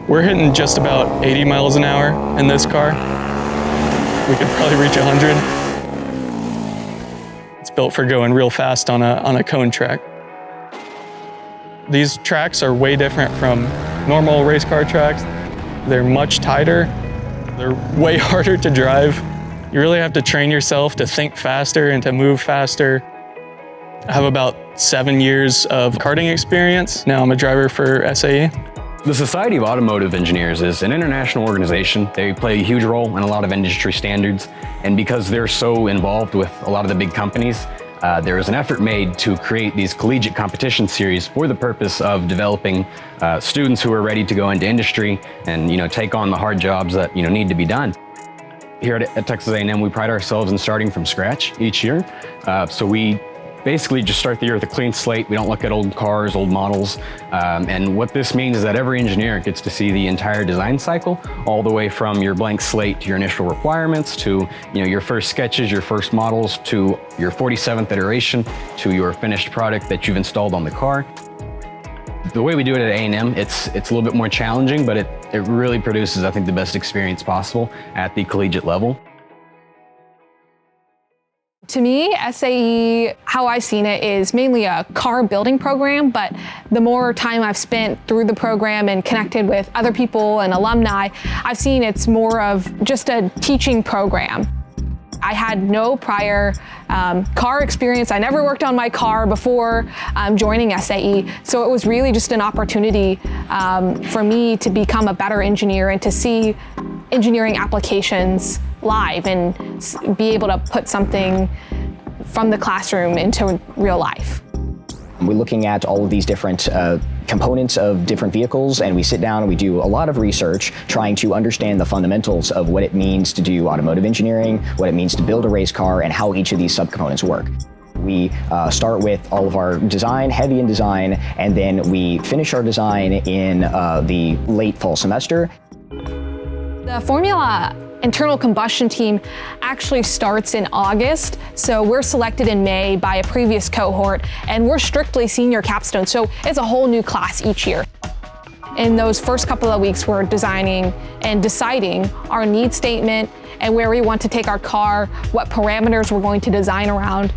We're hitting just about 80 miles an hour in this car. We could probably reach 100. It's built for going real fast on a cone track. These tracks are way different from normal race car tracks. They're much tighter. They're way harder to drive. You really have to train yourself to think faster and to move faster. I have about 7 years of karting experience. Now I'm a driver for SAE. The Society of Automotive Engineers is an international organization. They play a huge role in a lot of industry standards. And because they're so involved with a lot of the big companies, there is an effort made to create these collegiate competition series for the purpose of developing students who are ready to go into industry and take on the hard jobs that need to be done. Here at Texas A&M, we pride ourselves in starting from scratch each year. So we basically just start the year with a clean slate. We don't look at old cars, old models. And what this means is that every engineer gets to see the entire design cycle, all the way from your blank slate to your initial requirements, to your first sketches, your first models, to your 47th iteration, to your finished product that you've installed on the car. The way we do it at A&M, it's a little bit more challenging, but it really produces, I think, the best experience possible at the collegiate level. To me, SAE, how I've seen it, is mainly a car building program, but the more time I've spent through the program and connected with other people and alumni, I've seen it's more of just a teaching program. I had no prior car experience. I never worked on my car before joining SAE, so it was really just an opportunity for me to become a better engineer and to see engineering applications live and be able to put something from the classroom into real life. We're looking at all of these different components of different vehicles, and we sit down and we do a lot of research trying to understand the fundamentals of what it means to do automotive engineering, what it means to build a race car, and how each of these subcomponents work. We start with all of our design, heavy in design, and then we finish our design in the late fall semester. The Formula internal combustion team actually starts in August, so we're selected in May by a previous cohort, and we're strictly senior Capstone, so it's a whole new class each year. In those first couple of weeks, we're designing and deciding our need statement and where we want to take our car, what parameters we're going to design around.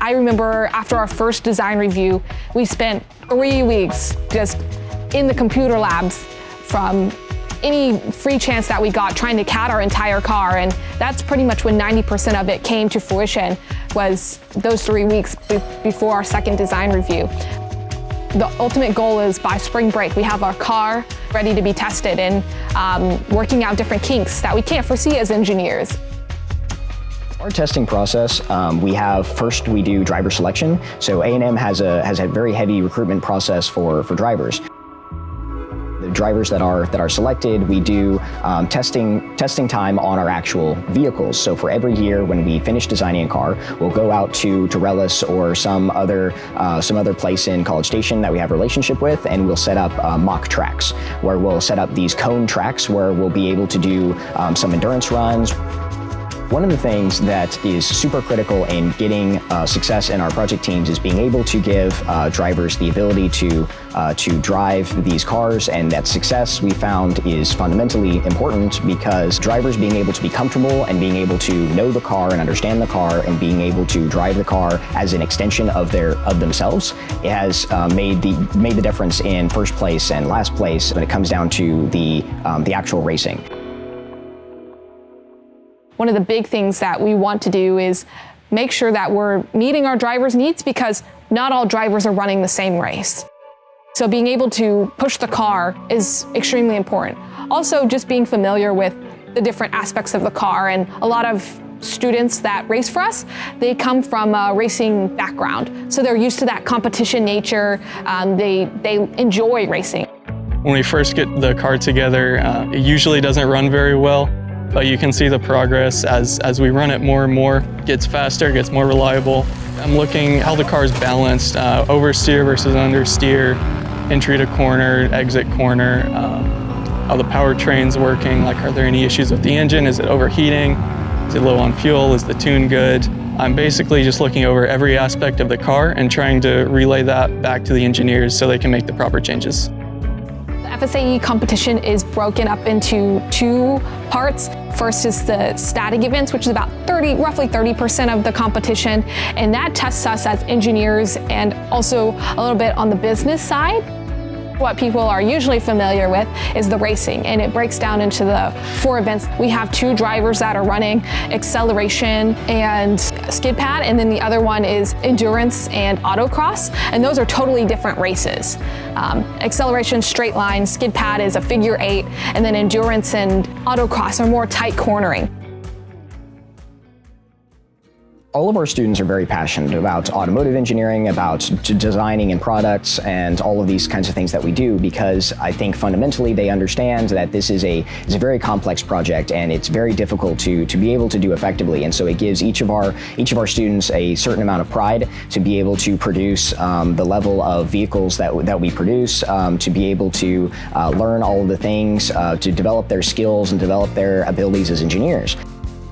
I remember after our first design review, we spent 3 weeks just in the computer labs from any free chance that we got trying to CAD our entire car, and that's pretty much when 90% of it came to fruition, was those 3 weeks before our second design review. The ultimate goal is by spring break, we have our car ready to be tested and working out different kinks that we can't foresee as engineers. Our testing process, first we do driver selection. So A&M has a very heavy recruitment process for drivers. The drivers that are selected, we do testing time on our actual vehicles. So for every year when we finish designing a car, we'll go out to Torellis or some other place in College Station that we have a relationship with, and we'll set up mock tracks, where we'll set up these cone tracks where we'll be able to do some endurance runs. One of the things that is super critical in getting success in our project teams is being able to give drivers the ability to drive these cars, and that success we found is fundamentally important because drivers being able to be comfortable and being able to know the car and understand the car and being able to drive the car as an extension of themselves, it has made the difference in first place and last place when it comes down to the actual racing. One of the big things that we want to do is make sure that we're meeting our drivers' needs, because not all drivers are running the same race. So being able to push the car is extremely important. Also, just being familiar with the different aspects of the car, and a lot of students that race for us, they come from a racing background. So they're used to that competition nature, they enjoy racing. When we first get the car together, it usually doesn't run very well. But you can see the progress as we run it more and more. It gets faster, it gets more reliable. I'm looking how the car is balanced, oversteer versus understeer, entry to corner, exit corner, how the powertrain's working, like are there any issues with the engine? Is it overheating? Is it low on fuel? Is the tune good? I'm basically just looking over every aspect of the car and trying to relay that back to the engineers so they can make the proper changes. The FSAE competition is broken up into two parts. First is the static events, which is about roughly 30% of the competition, and that tests us as engineers and also a little bit on the business side. What people are usually familiar with is the racing, and it breaks down into the 4 events. We have 2 drivers that are running acceleration and skid pad, and then the other one is endurance and autocross, and those are totally different races. Acceleration, straight line, skid pad is a figure 8, and then endurance and autocross are more tight cornering. All of our students are very passionate about automotive engineering, about designing and products, and all of these kinds of things that we do, because I think fundamentally they understand that this is a very complex project and it's very difficult to be able to do effectively. And so it gives each of our students a certain amount of pride to be able to produce the level of vehicles that we produce, to be able to learn all of the things, to develop their skills and develop their abilities as engineers.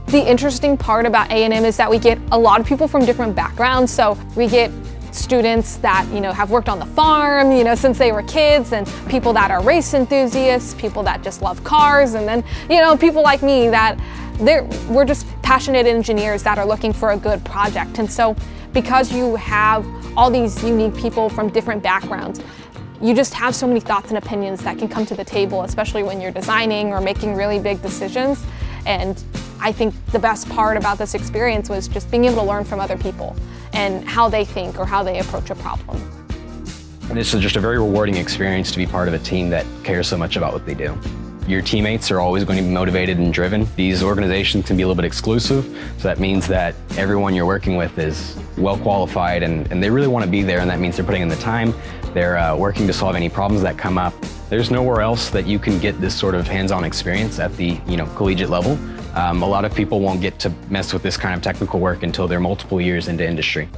The interesting part about A&M is that we get a lot of people from different backgrounds. So we get students that, have worked on the farm, since they were kids, and people that are race enthusiasts, people that just love cars, and then, people like me that we're just passionate engineers that are looking for a good project. And so because you have all these unique people from different backgrounds, you just have so many thoughts and opinions that can come to the table, especially when you're designing or making really big decisions. And I think the best part about this experience was just being able to learn from other people and how they think or how they approach a problem. And this is just a very rewarding experience to be part of a team that cares so much about what they do. Your teammates are always going to be motivated and driven. These organizations can be a little bit exclusive, so that means that everyone you're working with is well qualified and they really want to be there, and that means they're putting in the time. They're working to solve any problems that come up. There's nowhere else that you can get this sort of hands-on experience at the collegiate level. A lot of people won't get to mess with this kind of technical work until they're multiple years into industry.